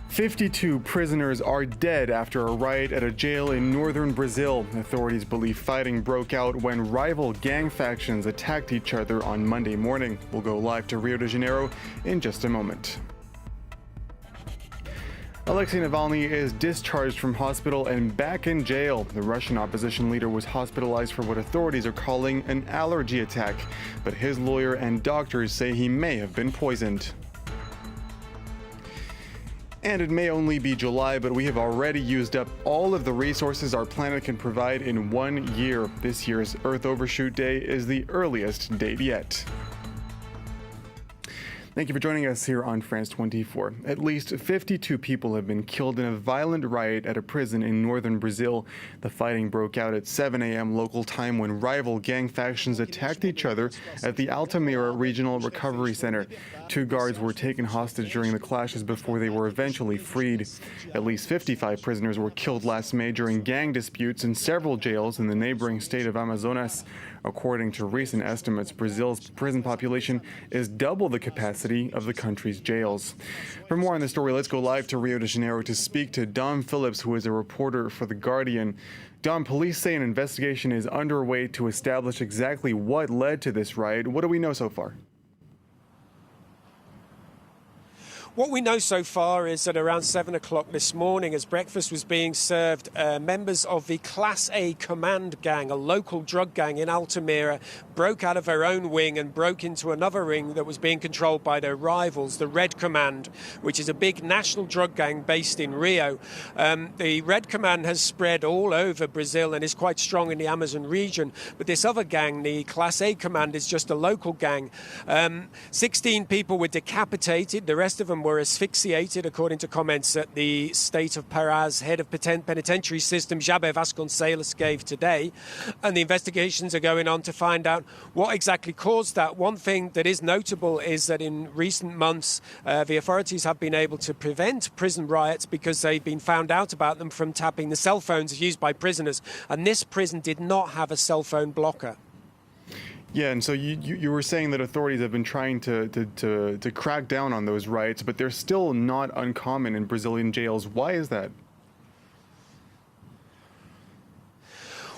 "52 prisoners are dead after a riot at a jail in northern Brazil. Authorities believe fighting broke out when rival gang factions attacked each other on Monday morning. We'll go live to Rio de Janeiro in just a moment. Alexei Navalny is discharged from hospital and back in jail. The Russian opposition leader was hospitalized for what authorities are calling an allergy attack, but his lawyer and doctors say he may have been poisoned. And it may only be July, but we have already used up all of the resources our planet can provide in 1 year. This year's Earth Overshoot Day is the earliest date yet. Thank you for joining us here on France 24. At least 52 people have been killed in a violent riot at a prison in northern Brazil. The fighting broke out at 7 a.m. local time when rival gang factions attacked each other at the Altamira Regional Recovery Center. 2 guards were taken hostage during the clashes before they were eventually freed. At least 55 prisoners were killed last May during gang disputes in several jails in the neighboring state of Amazonas. According to recent estimates, Brazil's prison population is double the capacity of the country's jails. For more on this story, let's go live to Rio de Janeiro to speak to Dom Phillips, who is a reporter for The Guardian. Dom, police say an investigation is underway to establish exactly what led to this riot. What do we know so far? What we know so far is that around 7 o'clock this morning, as breakfast was being served, members of the Class A Command Gang, a local drug gang in Altamira, broke out of their own wing and broke into another ring that was being controlled by their rivals, the Red Command, which is a big national drug gang based in Rio. The Red Command has spread all over Brazil and is quite strong in the Amazon region. But this other gang, the Class A Command, is just a local gang. 16 people were decapitated. The rest of them were asphyxiated, according to comments that the state of Parás head of penitentiary system, Jaber Vasconcelos, gave today. And the investigations are going on to find out what exactly caused that. One thing that is notable is that in recent months, the authorities have been able to prevent prison riots because they've been found out about them from tapping the cell phones used by prisoners. And this prison did not have a cell phone blocker. Yeah, and so you were saying that authorities have been trying to crack down on those riots, but they're still not uncommon in Brazilian jails. Why is that?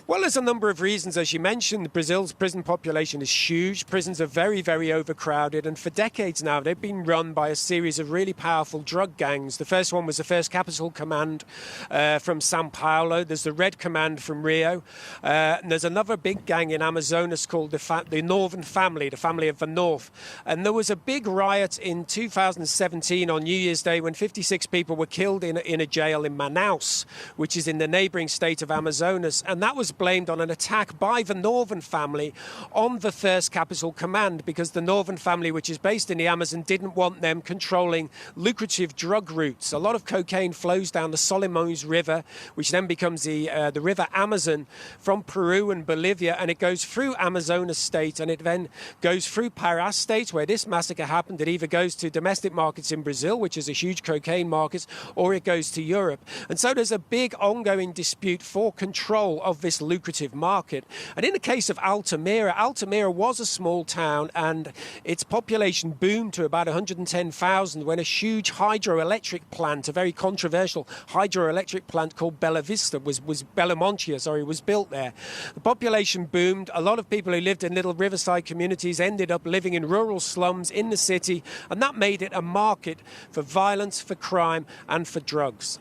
Well, there's a number of reasons. As you mentioned, Brazil's prison population is huge. Prisons are very, very overcrowded. And for decades now, they've been run by a series of really powerful drug gangs. The first one was the First Capital Command from Sao Paulo. There's the Red Command from Rio. And there's another big gang in Amazonas called the Northern Family, the Family of the North. And there was a big riot in 2017 on New Year's Day when 56 people were killed in a jail in Manaus, which is in the neighboring state of Amazonas. And that was blamed on an attack by the Northern Family on the First Capital Command because the Northern Family, which is based in the Amazon, didn't want them controlling lucrative drug routes. A lot of cocaine flows down the Solimões River, which then becomes the River Amazon from Peru and Bolivia, and it goes through Amazonas state, and it then goes through Pará state, where this massacre happened. It either goes to domestic markets in Brazil, which is a huge cocaine market, or it goes to Europe. And so there's a big ongoing dispute for control of this lucrative market. And in the case of Altamira, Altamira was a small town and its population boomed to about 110,000 when a huge hydroelectric plant, a very controversial hydroelectric plant called Bela Vista, was built there. The population boomed. A lot of people who lived in little riverside communities ended up living in rural slums in the city, and that made it a market for violence, for crime, and for drugs.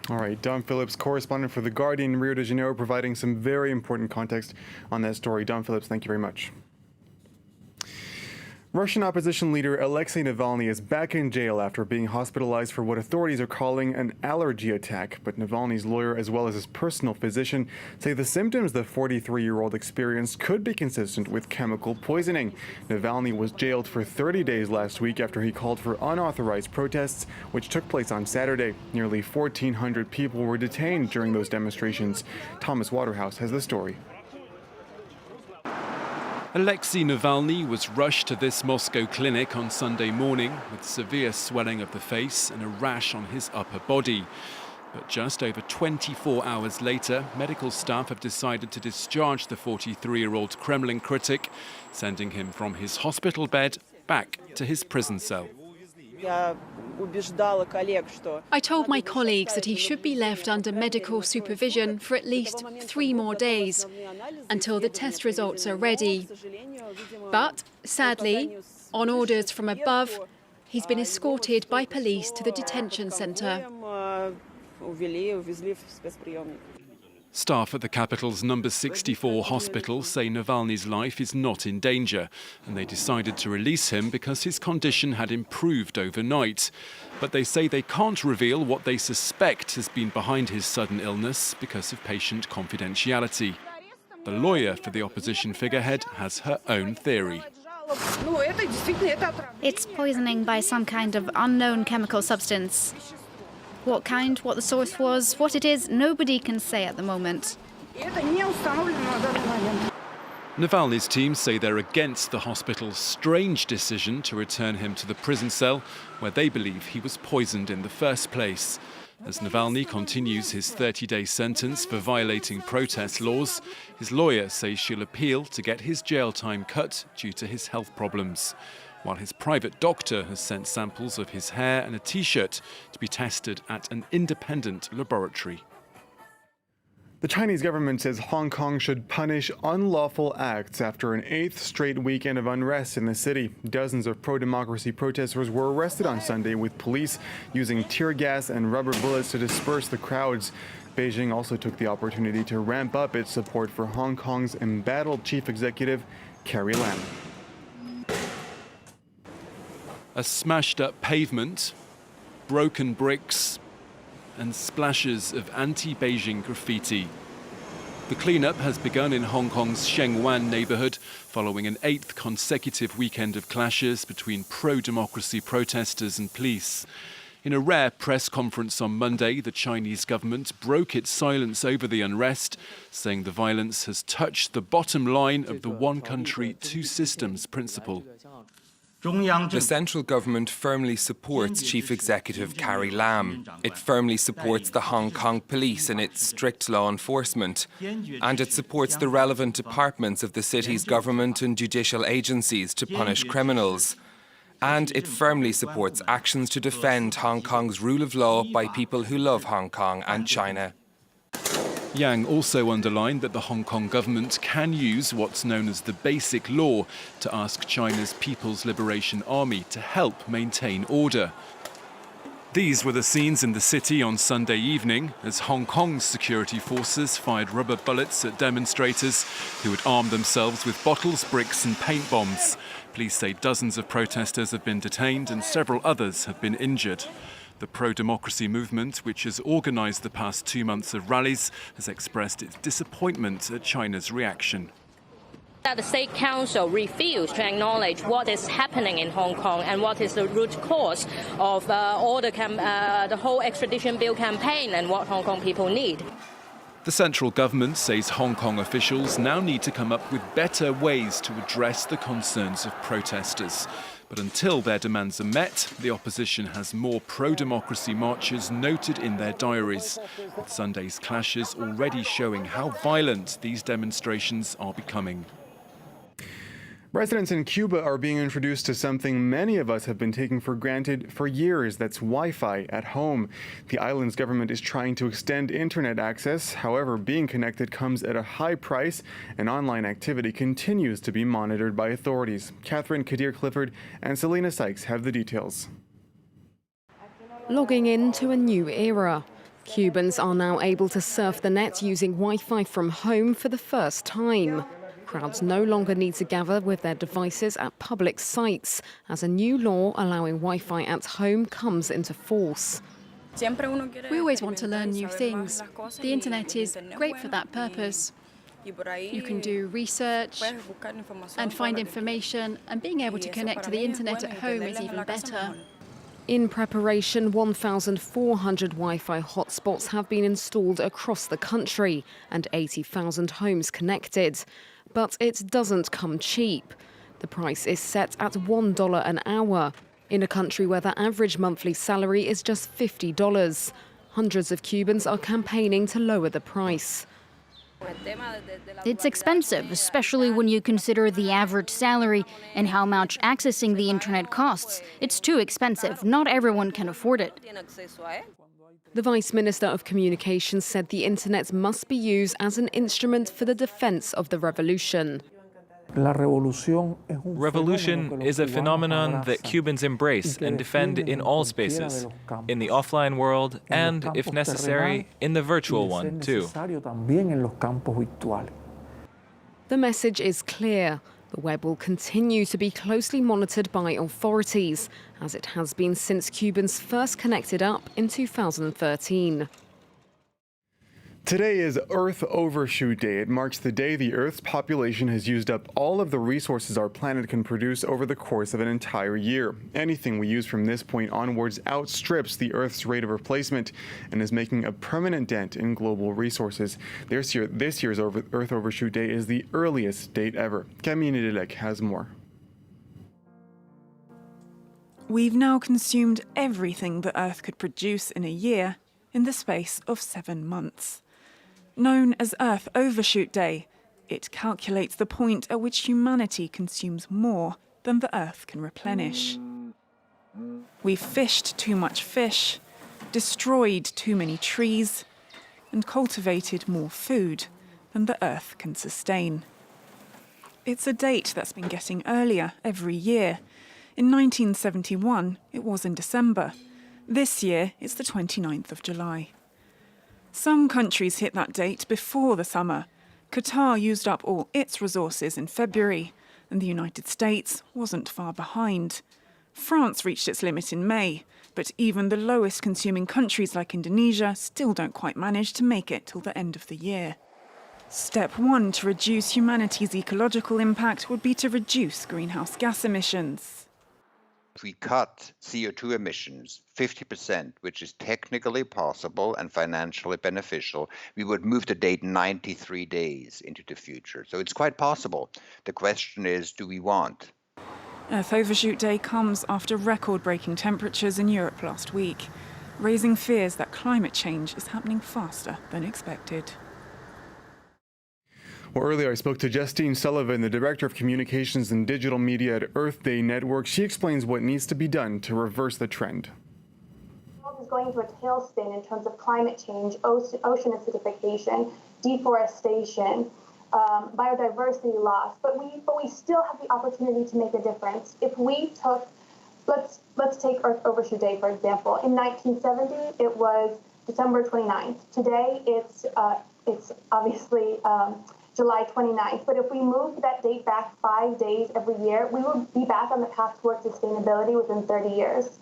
All right, Dom Phillips, correspondent for The Guardian in Rio de Janeiro, providing some very important context on that story. Dom Phillips, thank you very much. Russian opposition leader Alexei Navalny is back in jail after being hospitalized for what authorities are calling an allergy attack. But Navalny's lawyer, as well as his personal physician, say the symptoms the 43-year-old experienced could be consistent with chemical poisoning. Navalny was jailed for 30 days last week after he called for unauthorized protests, which took place on Saturday. Nearly 1,400 people were detained during those demonstrations. Thomas Waterhouse has the story. Alexei Navalny was rushed to this Moscow clinic on Sunday morning with severe swelling of the face and a rash on his upper body. But just over 24 hours later, medical staff have decided to discharge the 43-year-old Kremlin critic, sending him from his hospital bed back to his prison cell. I told my colleagues that he should be left under medical supervision for at least 3 more days, until the test results are ready. But, sadly, on orders from above, he's been escorted by police to the detention centre. Staff at the capital's number 64 hospital say Navalny's life is not in danger, and they decided to release him because his condition had improved overnight. But they say they can't reveal what they suspect has been behind his sudden illness because of patient confidentiality. The lawyer for the opposition figurehead has her own theory. It's poisoning by some kind of unknown chemical substance. What kind, what the source was, what it is, nobody can say at the moment. Navalny's team say they're against the hospital's strange decision to return him to the prison cell, where they believe he was poisoned in the first place. As Navalny continues his 30-day sentence for violating protest laws, his lawyer says she'll appeal to get his jail time cut due to his health problems, while his private doctor has sent samples of his hair and a T-shirt to be tested at an independent laboratory. The Chinese government says Hong Kong should punish unlawful acts after an 8th straight weekend of unrest in the city. Dozens of pro-democracy protesters were arrested on Sunday, with police using tear gas and rubber bullets to disperse the crowds. Beijing also took the opportunity to ramp up its support for Hong Kong's embattled chief executive, Carrie Lam. A smashed-up pavement, broken bricks, and splashes of anti-Beijing graffiti. The cleanup has begun in Hong Kong's Shengwan neighbourhood following an 8th consecutive weekend of clashes between pro-democracy protesters and police. In a rare press conference on Monday, the Chinese government broke its silence over the unrest, saying the violence has touched the bottom line of the one country, two systems principle. The central government firmly supports Chief Executive Carrie Lam. It firmly supports the Hong Kong police in its strict law enforcement. And it supports the relevant departments of the city's government and judicial agencies to punish criminals. And it firmly supports actions to defend Hong Kong's rule of law by people who love Hong Kong and China. Yang also underlined that the Hong Kong government can use what's known as the Basic Law to ask China's People's Liberation Army to help maintain order. These were the scenes in the city on Sunday evening as Hong Kong's security forces fired rubber bullets at demonstrators who had armed themselves with bottles, bricks and paint bombs. Police say dozens of protesters have been detained and several others have been injured. The pro-democracy movement, which has organised the past 2 months of rallies, has expressed its disappointment at China's reaction. That the State Council refused to acknowledge what is happening in Hong Kong and what is the root cause of the whole extradition bill campaign and what Hong Kong people need. The central government says Hong Kong officials now need to come up with better ways to address the concerns of protesters. But until their demands are met, the opposition has more pro-democracy marches noted in their diaries, with Sunday's clashes already showing how violent these demonstrations are becoming. Residents in Cuba are being introduced to something many of us have been taking for granted for years. That's Wi-Fi at home. The island's government is trying to extend internet access. However, being connected comes at a high price, and online activity continues to be monitored by authorities. Catherine Kadir-Clifford and Selena Sykes have the details. Logging into a new era. Cubans are now able to surf the net using Wi-Fi from home for the first time. Crowds no longer need to gather with their devices at public sites, as a new law allowing Wi-Fi at home comes into force. We always want to learn new things. The internet is great for that purpose. You can do research and find information, and being able to connect to the internet at home is even better. In preparation, 1,400 Wi-Fi hotspots have been installed across the country and 80,000 homes connected. But it doesn't come cheap. The price is set at $1 an hour, in a country where the average monthly salary is just $50. Hundreds of Cubans are campaigning to lower the price. It's expensive, especially when you consider the average salary and how much accessing the internet costs. It's too expensive. Not everyone can afford it. The Vice Minister of Communications said the internet must be used as an instrument for the defense of the revolution. Revolution is a phenomenon that Cubans embrace and defend in all spaces, in the offline world and, if necessary, in the virtual one too. The message is clear. The web will continue to be closely monitored by authorities, as it has been since Cubans first connected up in 2013. Today is Earth Overshoot Day. It marks the day the Earth's population has used up all of the resources our planet can produce over the course of an entire year. Anything we use from this point onwards outstrips the Earth's rate of replacement and is making a permanent dent in global resources. This year's Earth Overshoot Day is the earliest date ever. Camille Nedelec has more. We've now consumed everything the Earth could produce in a year in the space of 7 months. Known as Earth Overshoot Day, it calculates the point at which humanity consumes more than the Earth can replenish. We've fished too much fish, destroyed too many trees, and cultivated more food than the Earth can sustain. It's a date that's been getting earlier every year. In 1971, it was in December. This year, it's the 29th of July. Some countries hit that date before the summer. Qatar used up all its resources in February, and the United States wasn't far behind. France reached its limit in May, but even the lowest consuming countries like Indonesia still don't quite manage to make it till the end of the year. Step 1 to reduce humanity's ecological impact would be to reduce greenhouse gas emissions. If we cut CO2 emissions 50%, which is technically possible and financially beneficial, we would move the date 93 days into the future. So it's quite possible. The question is, do we want? Earth Overshoot Day comes after record-breaking temperatures in Europe last week, raising fears that climate change is happening faster than expected. Well, earlier I spoke to Justine Sullivan, the Director of Communications and Digital Media at Earth Day Network. She explains what needs to be done to reverse the trend. The world is going into a tailspin in terms of climate change, ocean acidification, deforestation, biodiversity loss, but we still have the opportunity to make a difference. If we took, let's take Earth Overshoot Day, for example. In 1970, it was December 29th. Today, it's obviously July 29th. But if we moved that date back 5 days every year, we will be back on the path towards sustainability within 30 years.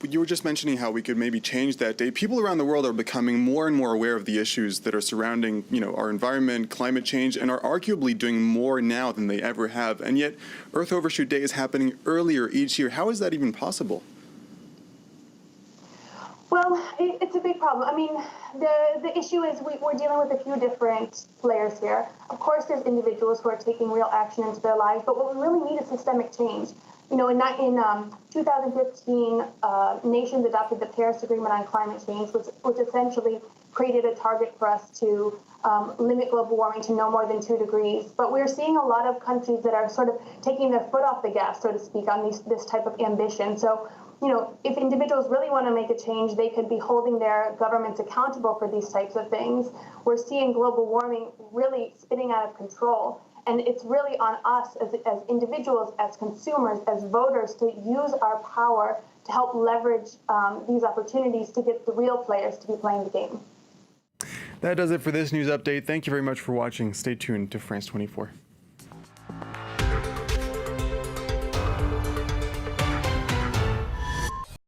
You were just mentioning how we could maybe change that date. People around the world are becoming more and more aware of the issues that are surrounding, our environment, climate change, and are arguably doing more now than they ever have. And yet, Earth Overshoot Day is happening earlier each year. How is that even possible? Well, it's a big problem. I mean, the issue is we're dealing with a few different players here. Of course, there's individuals who are taking real action into their lives, but what we really need is systemic change. In 2015, nations adopted the Paris Agreement on Climate Change, which essentially created a target for us to limit global warming to no more than 2 degrees. But we're seeing a lot of countries that are sort of taking their foot off the gas, so to speak, on this type of ambition. So, if individuals really want to make a change, they could be holding their governments accountable for these types of things. We're seeing global warming really spinning out of control. And it's really on us as individuals, as consumers, as voters, to use our power to help leverage these opportunities to get the real players to be playing the game. That does it for this news update. Thank you very much for watching. Stay tuned to France 24.